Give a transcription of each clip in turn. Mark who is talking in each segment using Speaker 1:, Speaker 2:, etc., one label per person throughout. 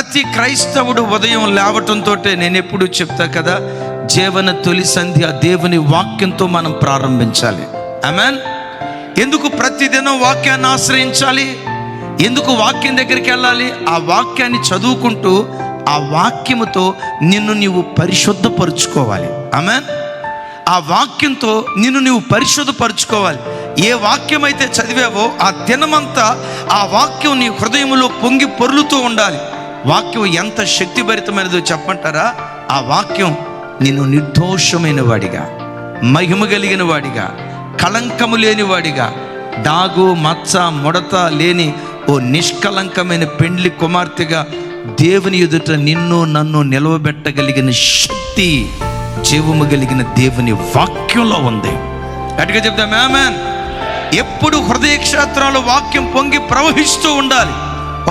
Speaker 1: ప్రతి క్రైస్తవుడు ఉదయం లేవటంతో నేను ఎప్పుడు చెప్తా కదా, జీవన తొలి సంధ్య దేవుని వాక్యంతో మనం ప్రారంభించాలి. ఆమేన్. ఎందుకు ప్రతిదినం వాక్యాన్ని ఆశ్రయించాలి? ఎందుకు వాక్యం దగ్గరికి వెళ్ళాలి? ఆ వాక్యాన్ని చదువుకుంటూ ఆ వాక్యముతో నిన్ను నీవు పరిశుద్ధపరుచుకోవాలి. ఆమేన్. ఆ వాక్యంతో నిన్ను నీవు పరిశుద్ధపరుచుకోవాలి. ఏ వాక్యం అయితే చదివావో ఆ దినమంతా ఆ వాక్యం నీ హృదయంలో పొంగి పొర్లుతూ ఉండాలి. వాక్యం ఎంత శక్తిభరితమైనదో చెప్పంటారా? ఆ వాక్యం నిన్ను నిర్దోషమైన వాడిగా, మహిమ కలిగిన వాడిగా, కళంకము లేని వాడిగా, డాగు మచ్చ ముడత లేని ఓ నిష్కలంకమైన పెండ్లి కుమార్తెగా దేవుని ఎదుట నిన్ను నన్ను నిలవబెట్టగలిగిన శక్తి జీవము కలిగిన దేవుని వాక్యంలో ఉంది. గట్టిగా చెప్తాం ఆమేన్. ఎప్పుడు హృదయ క్షేత్రాలు వాక్యం పొంగి ప్రవహిస్తూ ఉండాలి.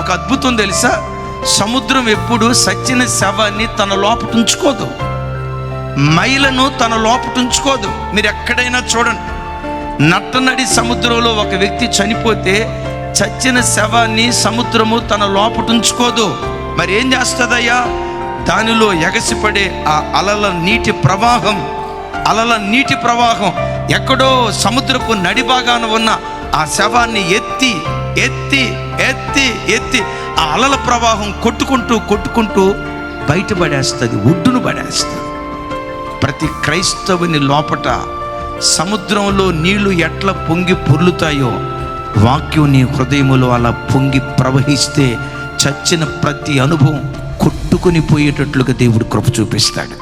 Speaker 1: ఒక అద్భుతం తెలుసా? సముద్రం ఎప్పుడు సచ్చిన శవాన్ని తన లోపట ఉంచుకోదు, మైలను తన లోపట ఉంచుకోదు. మీరు ఎక్కడైనా చూడండి, నట్టనడి సముద్రంలో ఒక వ్యక్తి చనిపోతే చచ్చిన శవాన్ని సముద్రము తన లోపట ఉంచుకోదు. మరి ఏం చేస్తుందయ్యా? దానిలో ఎగసిపడే ఆ అలల నీటి ప్రవాహం ఎక్కడో సముద్రపు నడిభాగాన ఉన్న ఆ శవాన్ని ఎత్తి ఎత్తి ఎత్తి ఎత్తి ఆ అలల ప్రవాహం కొట్టుకుంటూ బయటపడేస్తుంది, ఒడ్డును పడేస్తుంది. ప్రతి క్రైస్తవుని లోపట సముద్రంలో నీళ్లు ఎట్లా పొంగి పొర్లుతాయో వాక్యం నీ హృదయములో అలా పొంగి ప్రవహిస్తే చచ్చిన ప్రతి అనుభవం కొట్టుకొని పోయేటట్లుగా దేవుడు కృప చూపిస్తాడు.